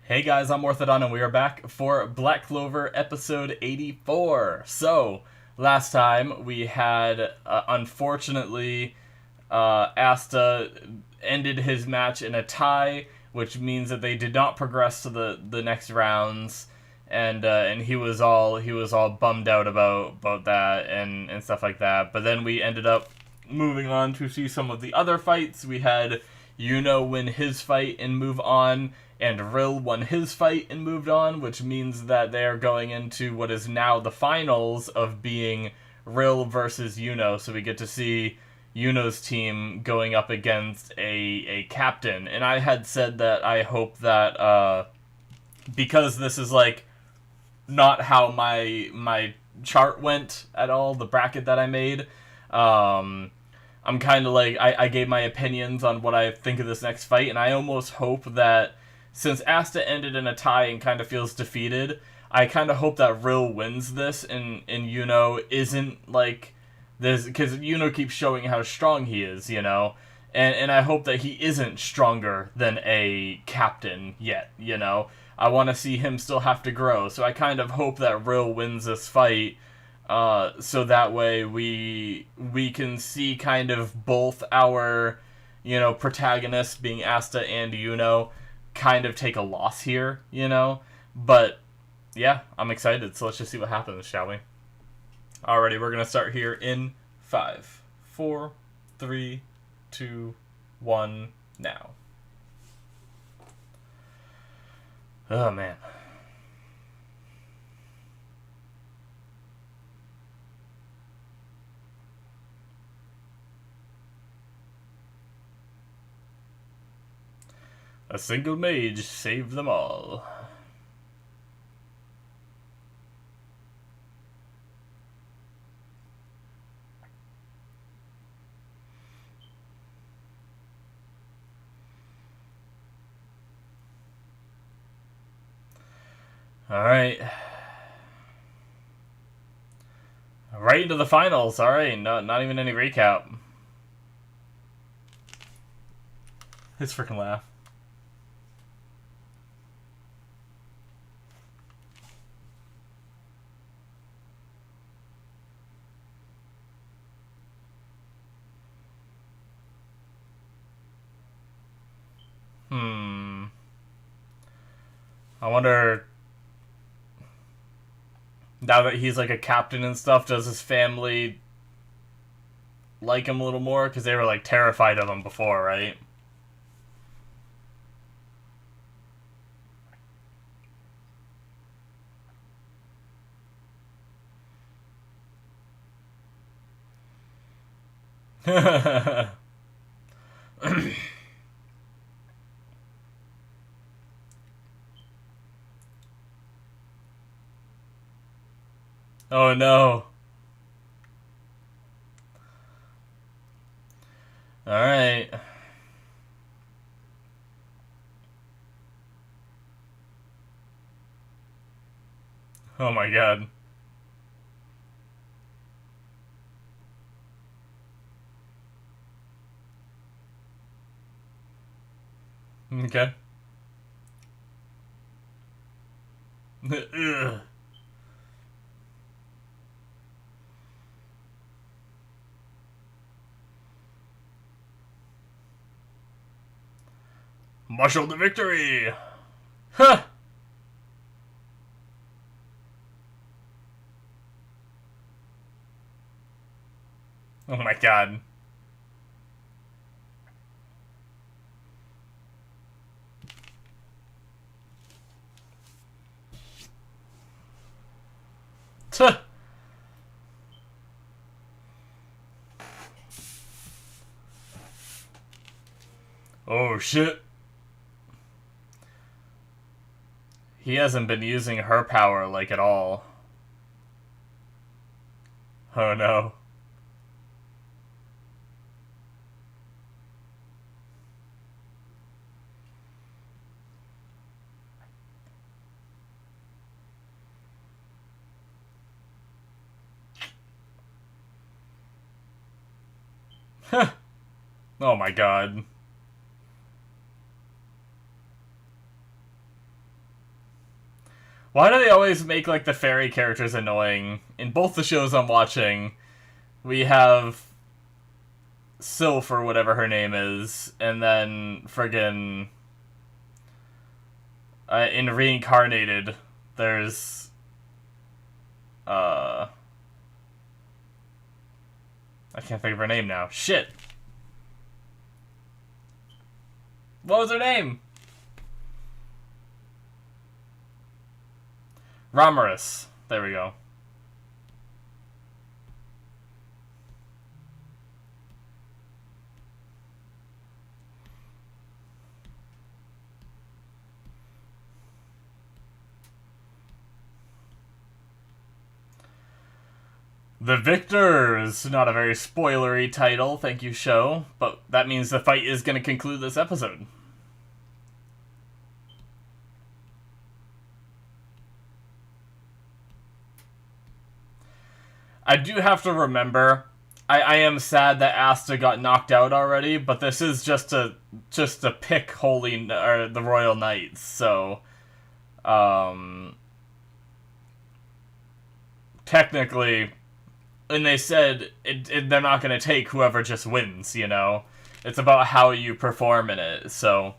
Hey guys, I'm Morthadon and we are back for Black Clover episode 84. So, last time we had, unfortunately, Asta ended his match in a tie, which means that they did not progress to the next rounds, and he was all bummed out about that and stuff like that. But then we ended up moving on to see some of the other fights. We had Yuno win his fight and move on, and Rill won his fight and moved on, which means that they are going into what is now the finals of being Rill versus Yuno. So we get to see Yuno's team going up against a captain. And I had said that I hope that because this is like not how my chart went at all, the bracket that I made, I'm kind of like, I gave my opinions on what I think of this next fight, and I almost hope that since Asta ended in a tie and kind of feels defeated, I kind of hope that Rill wins this and Yuno isn't like this, because Yuno keeps showing how strong he is, you know? And I hope that he isn't stronger than a captain yet, you know? I want to see him still have to grow, so I kind of hope that Rill wins this fight, so that way we can see kind of both our, you know, protagonists being Asta and Yuno kind of take a loss here, you know? But, yeah, I'm excited, so let's just see what happens, shall we? Alrighty, we're going to start here in 5, 4, 3, 2, 1, now. Oh, man. A single mage saved them all. Alright. Right into the finals. Alright, not even any recap. His freaking laugh. I wonder, now that he's like a captain and stuff, does his family like him a little more? Because they were like terrified of him before, right? Oh no. Alright. Oh my god. Okay. Ugh. Marshal the victory! Huh! Oh my god. Tuh. Oh shit. He hasn't been using her power like at all. Oh no. Oh my god. Why do they always make, like, the fairy characters annoying? In both the shows I'm watching, we have Sylph, or whatever her name is, and then friggin' in Reincarnated, there's I can't think of her name now. Shit. What was her name? Ramaris. There we go. The Victors! Not a very spoilery title, thank you, show, but that means the fight is going to conclude this episode. I do have to remember, I am sad that Asta got knocked out already, but this is just to pick the Royal Knights, so technically, and they said they're not going to take whoever just wins, you know? It's about how you perform in it, so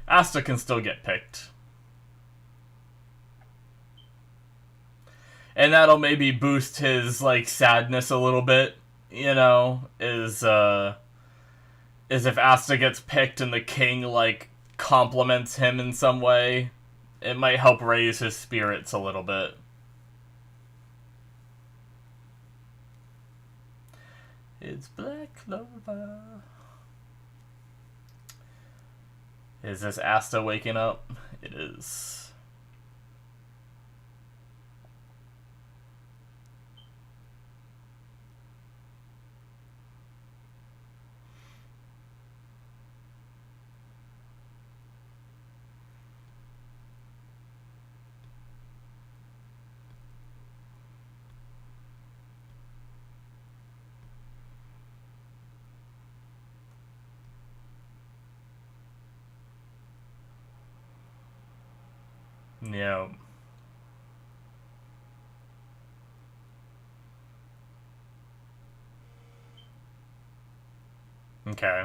Asta can still get picked. And that'll maybe boost his, like, sadness a little bit, you know? Is if Asta gets picked and the king, like, compliments him in some way, it might help raise his spirits a little bit. It's Black Clover. Is this Asta waking up? It is. Yeah. Okay.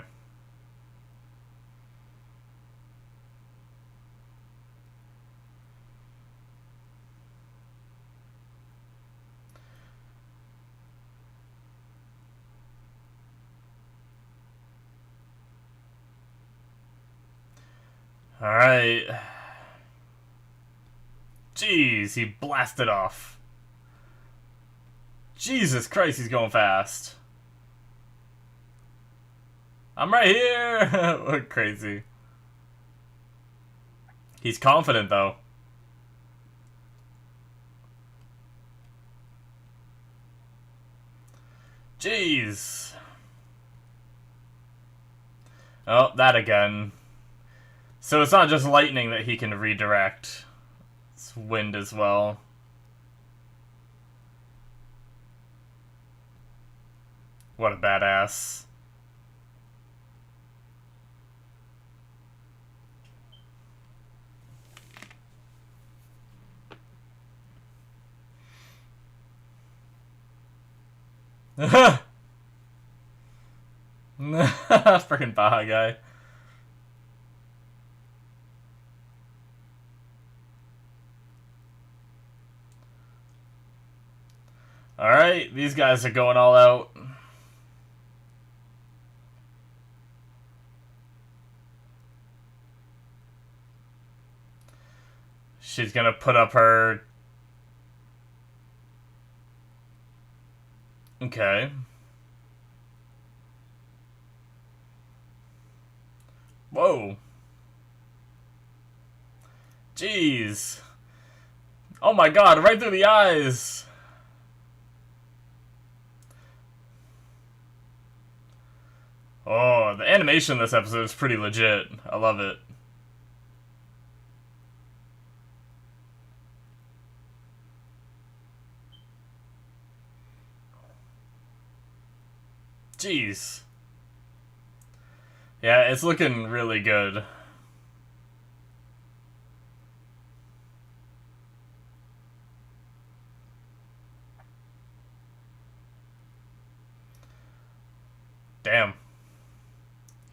Alright. Jeez, he blasted off. Jesus Christ, he's going fast. I'm right here! Look crazy. He's confident, though. Jeez. Oh, that again. So it's not just lightning that he can redirect. It's wind as well. What a badass. Freaking Baja guy. Alright, these guys are going all out. She's gonna put up her... Okay. Whoa. Jeez. Oh my god, right through the eyes. Oh, the animation in this episode is pretty legit. I love it. Jeez. Yeah, it's looking really good.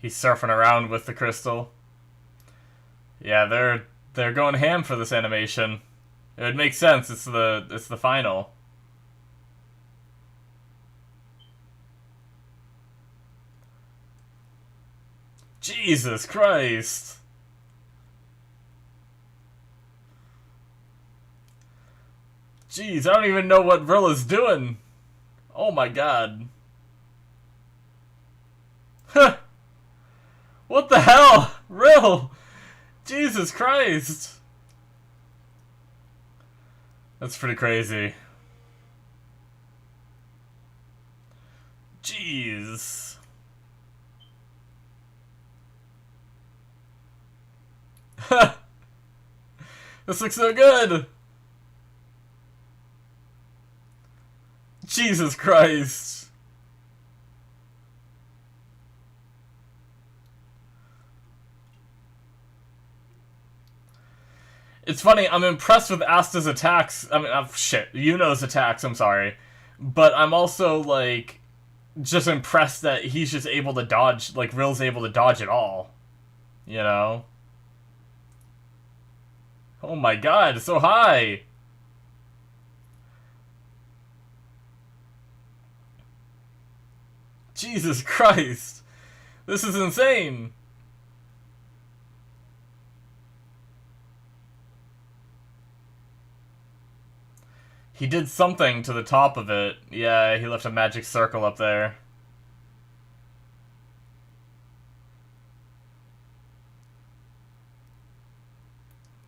He's surfing around with the crystal. Yeah, they're going ham for this animation. It would make sense. It's the final. Jesus Christ. Jeez, I don't even know what Vrilla's doing. Oh my god. Huh. What the hell? Rill! Jesus Christ. That's pretty crazy. Jeez. This looks so good! Jesus Christ. It's funny, I'm impressed with Asta's attacks. I mean, shit, Yuno's attacks, I'm sorry. But I'm also, like, just impressed that he's just able to dodge, like, Rill's able to dodge it all. You know? Oh my god, it's so high! Jesus Christ! This is insane! He did something to the top of it. Yeah, he left a magic circle up there.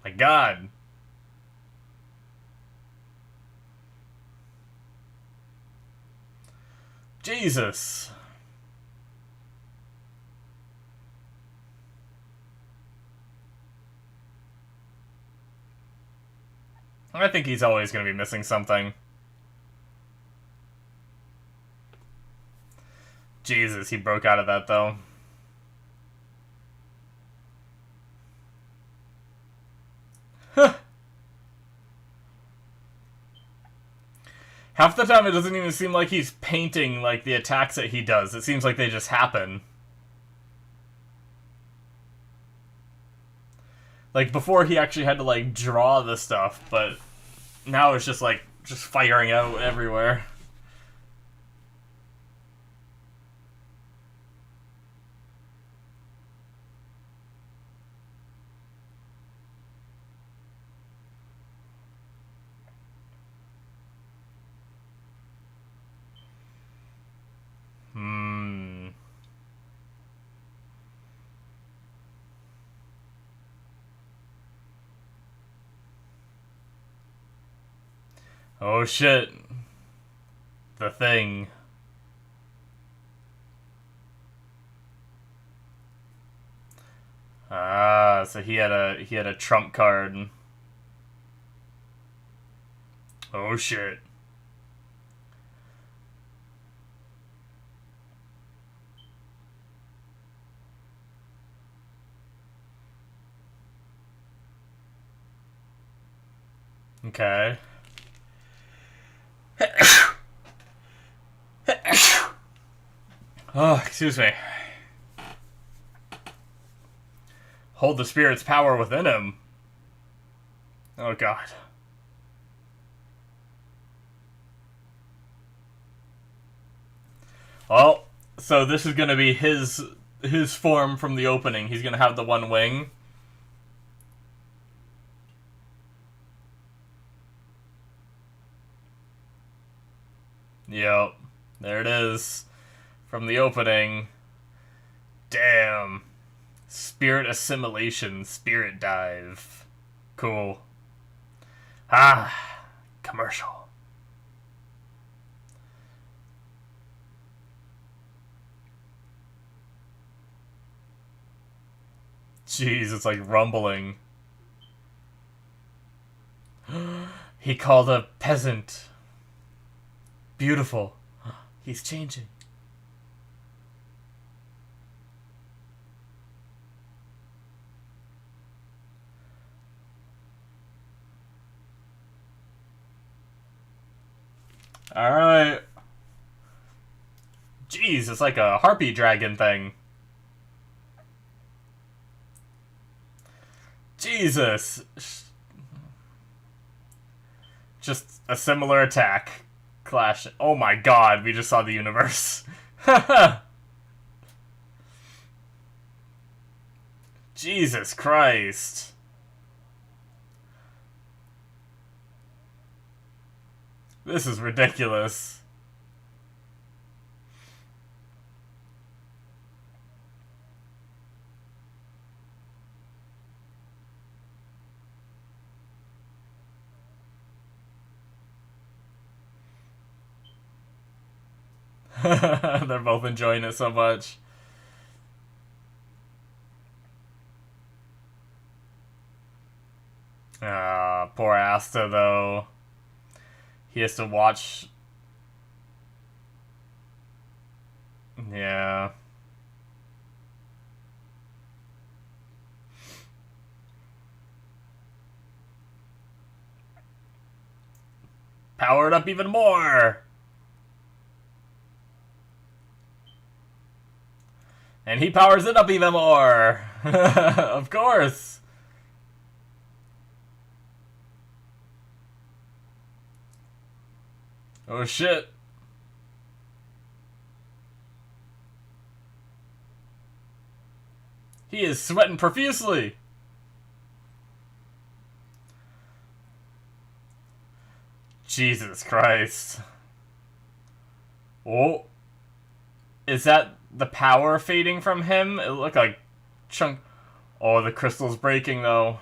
My god. Jesus. I think he's always going to be missing something. Jesus, he broke out of that, though. Half the time it doesn't even seem like he's painting, like, the attacks that he does. It seems like they just happen. Like, before he actually had to, like, draw the stuff, but now it's just, like, just firing out everywhere. Oh shit. The thing. Ah, so he had a trump card. Oh shit. Okay. Oh, excuse me. Hold the spirit's power within him. Oh god. Well, so this is gonna be his form from the opening. He's gonna have the one wing. Yep. There it is. From the opening. Damn. Spirit assimilation. Spirit dive. Cool. Ah. Commercial. Jeez, it's like rumbling. He called a peasant. Beautiful. He's changing. Alright. Jeez, it's like a harpy dragon thing. Jesus! Just a similar attack. Clash. Oh my god, we just saw the universe. Jesus Christ. This is ridiculous. They're both enjoying it so much. Ah, poor Asta, though. He has to watch... Yeah. Power it up even more! And he powers it up even more! Of course! Oh shit. He is sweating profusely! Jesus Christ. Oh. Is that the power fading from him? It looked like chunk... Oh, the crystal's breaking, though.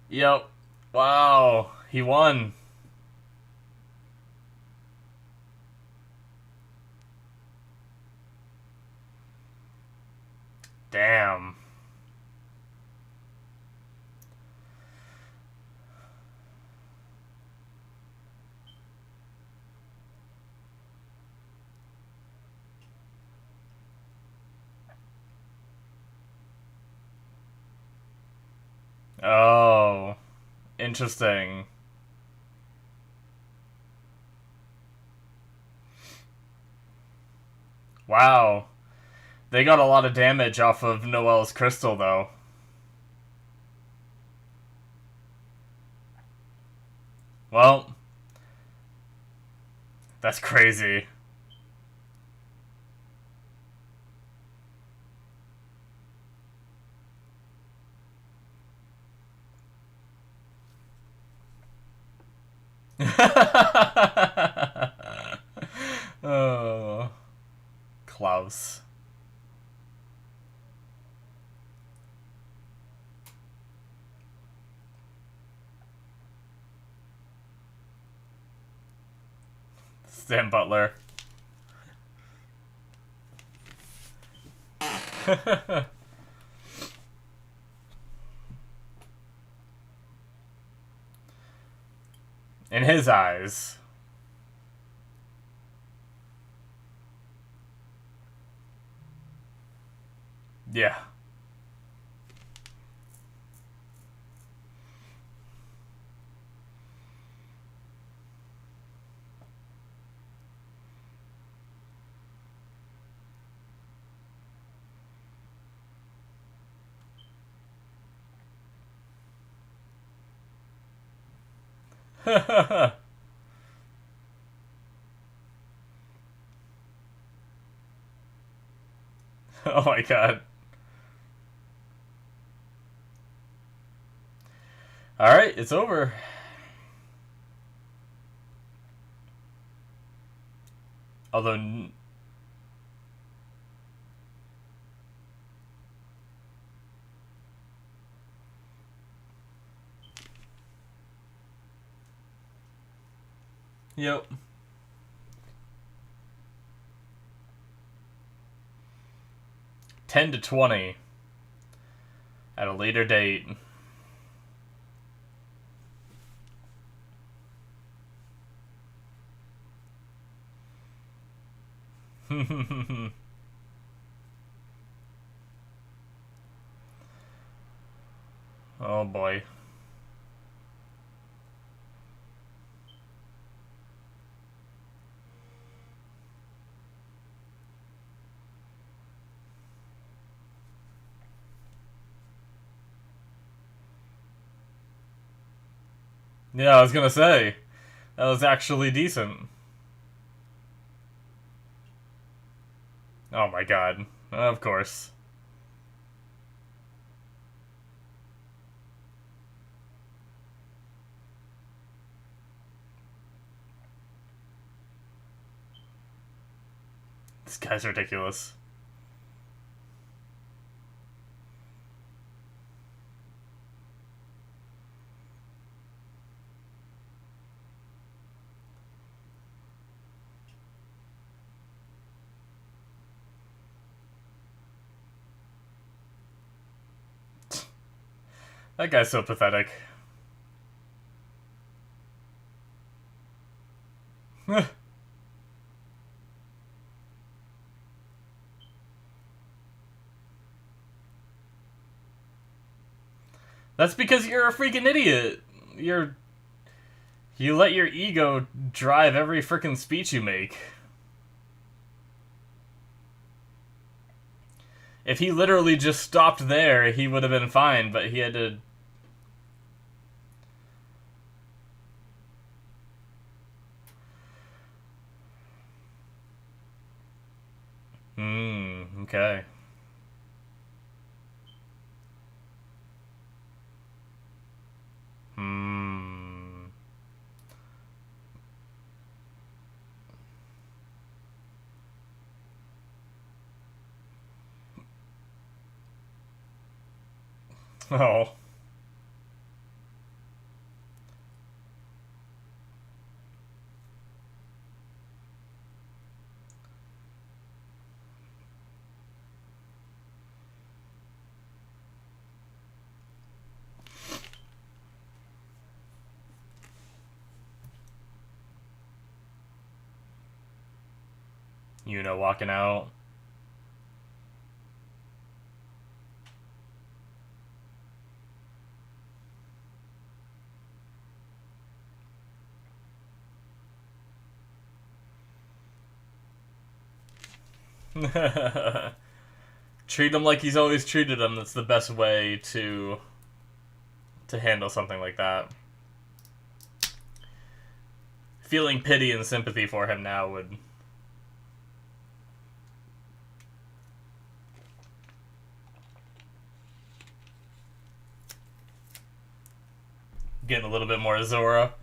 Yep. Wow. He won. Damn. Oh. Interesting. Wow. They got a lot of damage off of Noelle's crystal, though. Well. That's crazy. Oh. Klaus. Stan Butler. In his eyes. Yeah. Oh my god. Alright, it's over. Although... Yep. $10 to $20 at a later date. Oh boy. Yeah, I was gonna say. That was actually decent. Oh my god. Of course. This guy's ridiculous. That guy's so pathetic. That's because you're a freaking idiot. You let your ego drive every freaking speech you make. If he literally just stopped there, he would have been fine, but he had to... Okay. Oh. You know, walking out. Treat him like he's always treated him. That's the best way to handle something like that. Feeling pity and sympathy for him now would... Getting a little bit more Zora.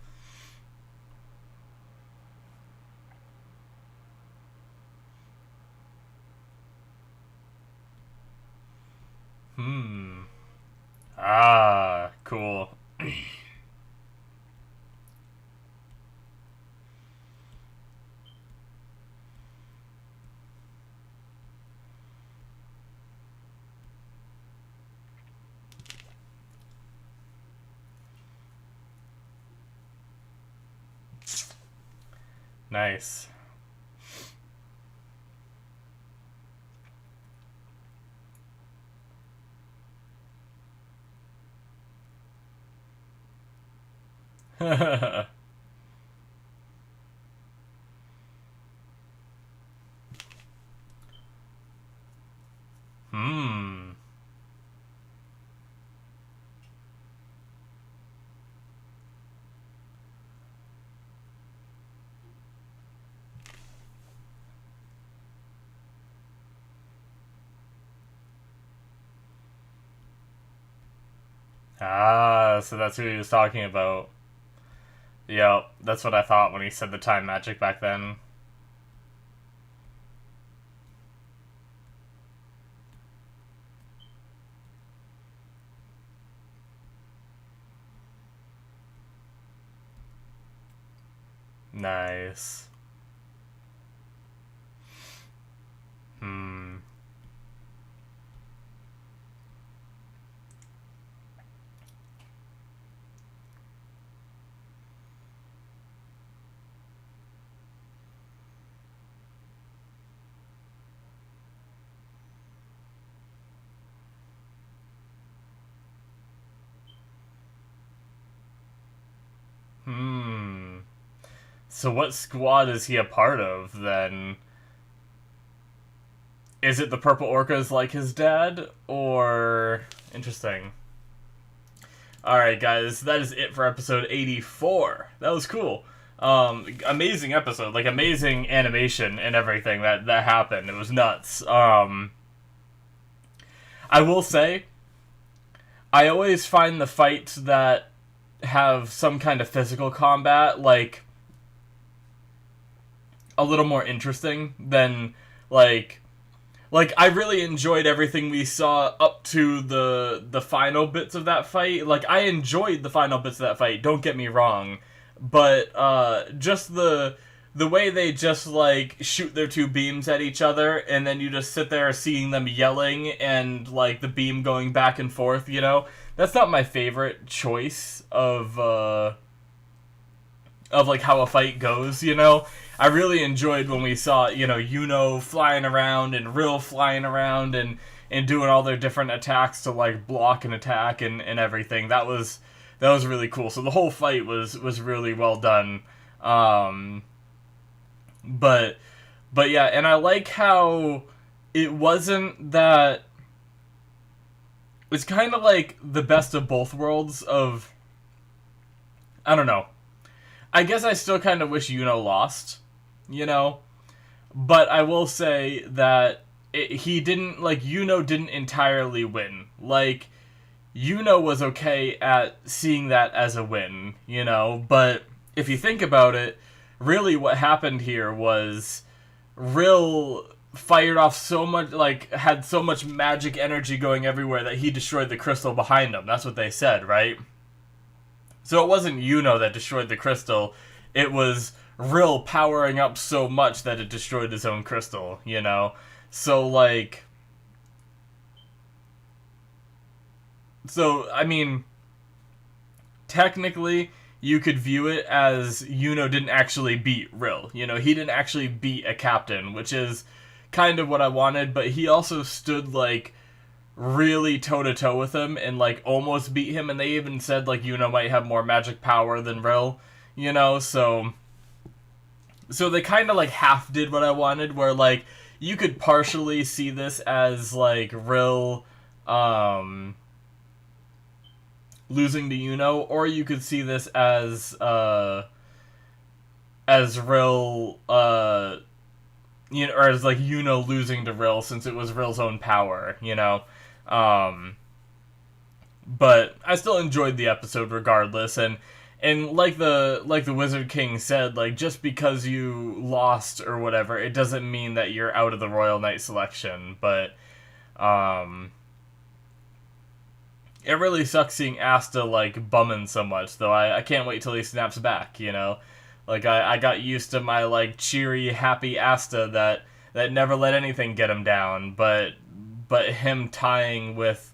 Ah, cool. Nice. Ah, so that's who he was talking about. Yep, that's what I thought when he said the time magic back then. Nice. So what squad is he a part of, then? Is it the Purple Orcas like his dad, or... Interesting. Alright, guys, that is it for episode 84. That was cool. Amazing episode. Like, amazing animation and everything that happened. It was nuts. I will say, I always find the fights that have some kind of physical combat, like, a little more interesting than, like, I really enjoyed everything we saw up to the final bits of that fight. Like, I enjoyed the final bits of that fight, don't get me wrong. But, just the way they just, like, shoot their two beams at each other, and then you just sit there seeing them yelling, and, like, the beam going back and forth, you know? That's not my favorite choice of like, how a fight goes, you know? I really enjoyed when we saw, you know, Yuno flying around and Rill flying around and doing all their different attacks to, like, block and attack and everything. That was really cool. So the whole fight was really well done. But yeah, and I like how it wasn't that... It's kind of like the best of both worlds of... I don't know. I guess I still kind of wish Yuno lost, you know? But I will say that he didn't, like, Yuno didn't entirely win. Like, Yuno was okay at seeing that as a win, you know? But if you think about it, really what happened here was Rill fired off so much, like, had so much magic energy going everywhere that he destroyed the crystal behind him. That's what they said, right? So it wasn't Yuno that destroyed the crystal, it was Rill powering up so much that it destroyed his own crystal, you know? So, like... So, I mean... Technically, you could view it as Yuno didn't actually beat Rill. You know, he didn't actually beat a captain, which is kind of what I wanted, but he also stood, like, really toe-to-toe with him and, like, almost beat him, and they even said, like, Yuno might have more magic power than Rill, you know, so they kind of, like, half did what I wanted, where, like, you could partially see this as, like, Rill, losing to Yuno, or you could see this as Rill, you know, or as, like, Yuno losing to Rill, since it was Rill's own power, you know? But I still enjoyed the episode regardless, and like the Wizard King said, like, just because you lost or whatever, it doesn't mean that you're out of the Royal Knight selection, but, it really sucks seeing Asta, like, bumming so much, though I can't wait till he snaps back, you know? Like, I got used to my, like, cheery, happy Asta that never let anything get him down, but him tying with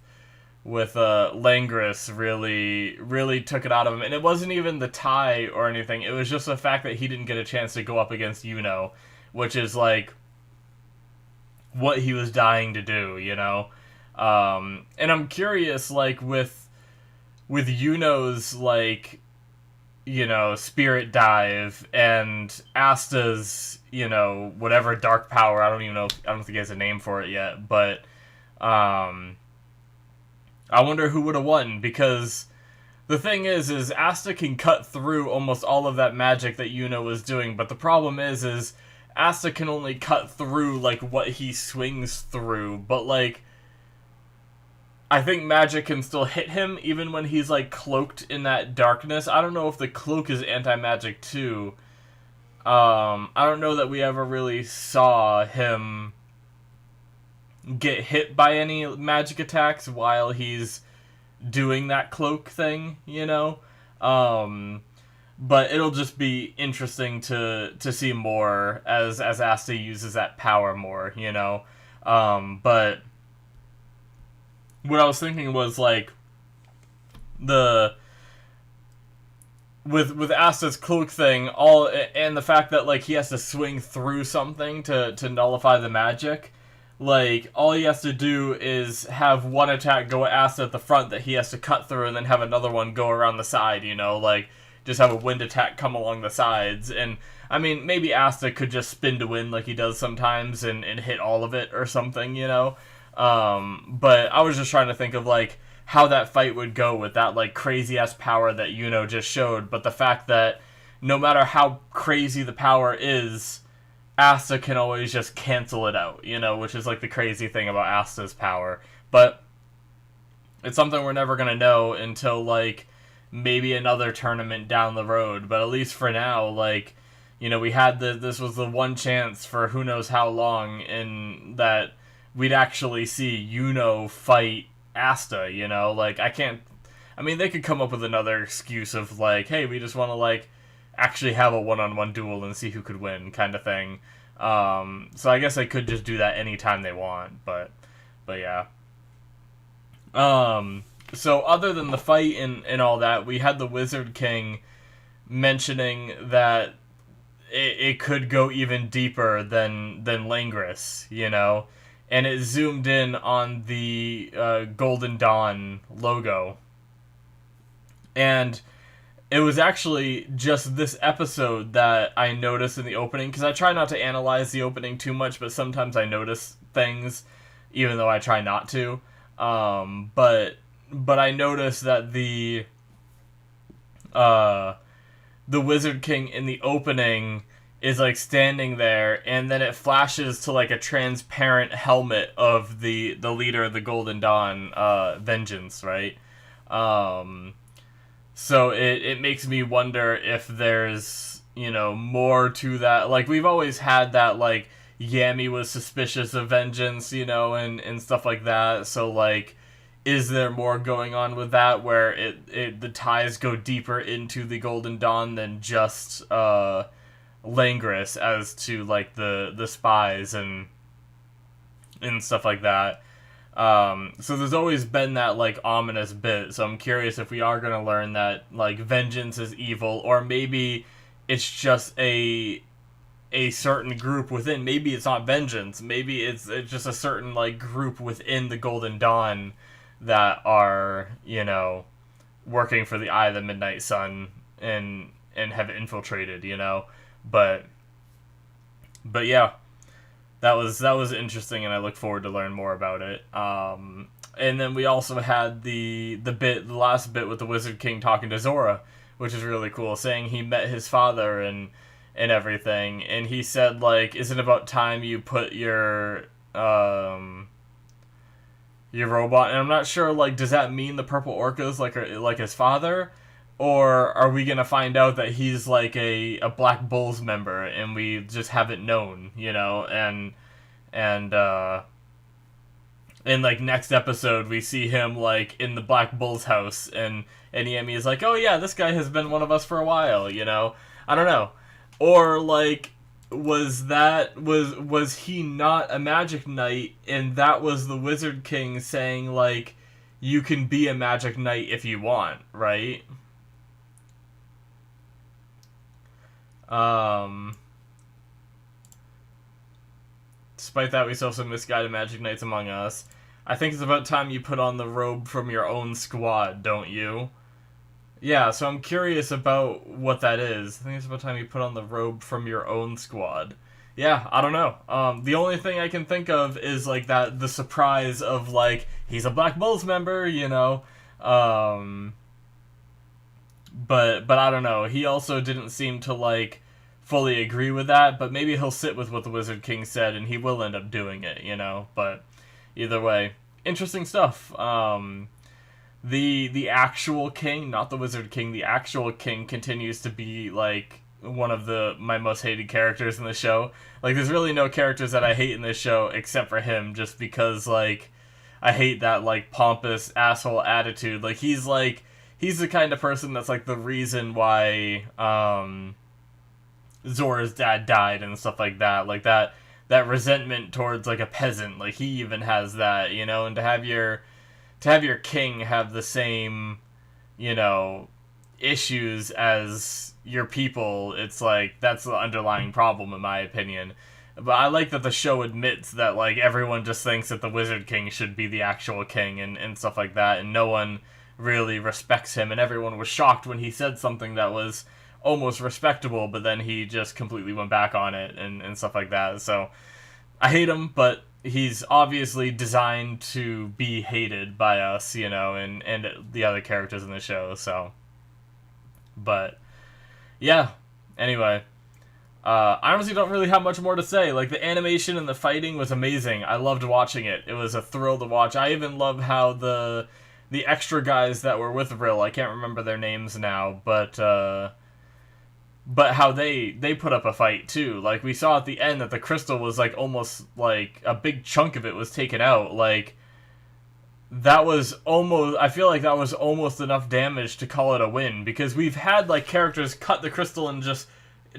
Langris really took it out of him. And it wasn't even the tie or anything, it was just the fact that he didn't get a chance to go up against Yuno, which is, like, what he was dying to do, you know? And I'm curious, like, with Yuno's, like, you know, spirit dive and Asta's, you know, whatever dark power, I don't think he has a name for it yet, but I wonder who would have won, because the thing is Asta can cut through almost all of that magic that Yuno was doing, but the problem is Asta can only cut through, like, what he swings through, but, like, I think magic can still hit him even when he's, like, cloaked in that darkness. I don't know if the cloak is anti-magic too. I don't know that we ever really saw him get hit by any magic attacks while he's doing that cloak thing, you know? But it'll just be interesting to see more as Asta uses that power more, you know? But what I was thinking was, like, with Asta's cloak thing, and the fact that, like, he has to swing through something to nullify the magic, like, all he has to do is have one attack go at Asta at the front that he has to cut through, and then have another one go around the side, you know, like, just have a wind attack come along the sides, and, I mean, maybe Asta could just spin to wind like he does sometimes, and hit all of it or something, you know? But I was just trying to think of, like, how that fight would go with that like crazy ass power that Yuno just showed, but the fact that no matter how crazy the power is, Asta can always just cancel it out, which is like the crazy thing about Asta's power. But it's something we're never gonna know until like maybe another tournament down the road. But at least for now, like, we had this was the one chance for who knows how long in that we'd actually see Yuno fight Asta, like they could come up with another excuse of like, hey, we just want to like actually have a one-on-one duel and see who could win kind of thing. So I guess they could just do that anytime they want, but yeah. So other than the fight and all that, we had the Wizard King mentioning that it could go even deeper than Langris, and it zoomed in on the Golden Dawn logo. And it was actually just this episode that I noticed in the opening, because I try not to analyze the opening too much, but sometimes I notice things, even though I try not to. But I noticed that the Wizard King in the opening is like standing there, and then it flashes to like a transparent helmet of the leader of the Golden Dawn, Vengeance, right? So it makes me wonder if there's, more to that. Like, we've always had that, like, Yami was suspicious of Vengeance, and stuff like that. So, like, is there more going on with that where the ties go deeper into the Golden Dawn than just Langris as to, like, the spies and stuff like that? So there's always been that, like, ominous bit, so I'm curious if we are going to learn that, like, Vengeance is evil, or maybe it's just a certain group within. Maybe it's not Vengeance, maybe it's just a certain, like, group within the Golden Dawn that are, working for the Eye of the Midnight Sun and have infiltrated, but yeah. That was interesting, and I look forward to learn more about it. And then we also had the last bit with the Wizard King talking to Zora, which is really cool, saying he met his father and everything, and he said, like, isn't it about time you put your robot? And I'm not sure, like, does that mean the Purple Orca's like his father? Or are we gonna find out that he's like a Black Bulls member and we just haven't known, and in like next episode we see him like in the Black Bulls house and Yami is like, oh yeah, this guy has been one of us for a while, I don't know. Or like was he not a Magic Knight and that was the Wizard King saying like you can be a Magic Knight if you want, right? Despite that, we still have some misguided Magic Knights among us. I think it's about time you put on the robe from your own squad, don't you? Yeah, so I'm curious about what that is. I think it's about time you put on the robe from your own squad. Yeah, I don't know. The only thing I can think of is, like, the surprise of, like, he's a Black Bulls member, But I don't know. He also didn't seem to, like, fully agree with that, but maybe he'll sit with what the Wizard King said and he will end up doing it, But either way, interesting stuff. The actual king, not the Wizard King, the actual king continues to be, like, one of my most hated characters in the show. Like, there's really no characters that I hate in this show except for him, just because, like, I hate that, like, pompous asshole attitude. Like, he's the kind of person that's, like, the reason why, Zora's dad died and stuff like that. Like, that resentment towards, like, a peasant. Like, he even has that, and to have your king have the same, issues as your people, it's like, that's the underlying problem, in my opinion. But I like that the show admits that, like, everyone just thinks that the Wizard King should be the actual king and stuff like that, and no one really respects him, and everyone was shocked when he said something that was almost respectable, but then he just completely went back on it and stuff like that. So I hate him, but he's obviously designed to be hated by us, and the other characters in the show. So, but yeah. Anyway, I honestly don't really have much more to say. Like, the animation and the fighting was amazing. I loved watching it. It was a thrill to watch. I even love how the extra guys that were with Rill, I can't remember their names now, but how they put up a fight too. Like, we saw at the end that the crystal was like almost like a big chunk of it was taken out. Like, that was almost, I feel like that was almost enough damage to call it a win, because we've had like characters cut the crystal in just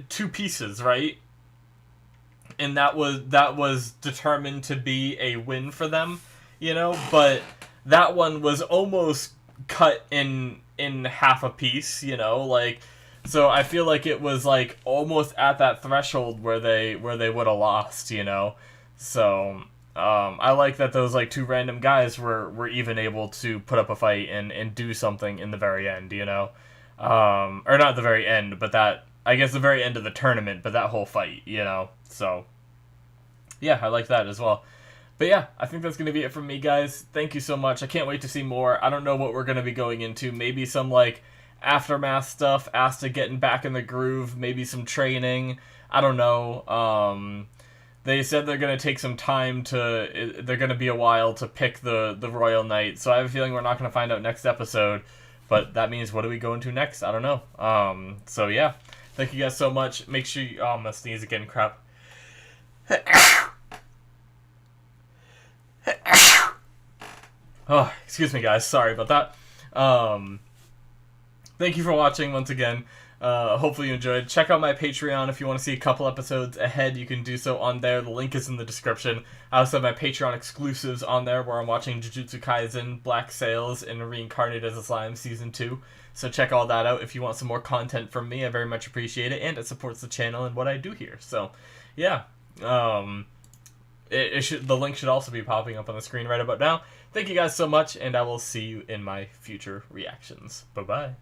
2 pieces, right? And that was determined to be a win for them, but that one was almost cut in half a piece, like. So I feel like it was like almost at that threshold where they would have lost, So I like that those like 2 random guys were even able to put up a fight and do something in the very end, or not the very end, but that, I guess, the very end of the tournament, but that whole fight, So yeah, I like that as well. But yeah, I think that's going to be it from me, guys. Thank you so much. I can't wait to see more. I don't know what we're going to be going into. Maybe some like aftermath stuff, Asta getting back in the groove, maybe some training. I don't know. They said they're going to take some time they're going to be a while to pick the Royal Knight, so I have a feeling we're not going to find out next episode, but that means what do we go into next? I don't know. So yeah, thank you guys so much. Make sure you, I'm going to sneeze again, crap. Oh, excuse me guys, sorry about that. Thank you for watching once again. Hopefully you enjoyed. Check out my Patreon if you want to see a couple episodes ahead. You can do so on there. The link is in the description. I also have my Patreon exclusives on there where I'm watching Jujutsu Kaisen, Black Sails, and Reincarnated as a Slime Season 2. So check all that out if you want some more content from me. I very much appreciate it, and it supports the channel and what I do here. So, yeah. The link should also be popping up on the screen right about now. Thank you guys so much, and I will see you in my future reactions. Bye-bye.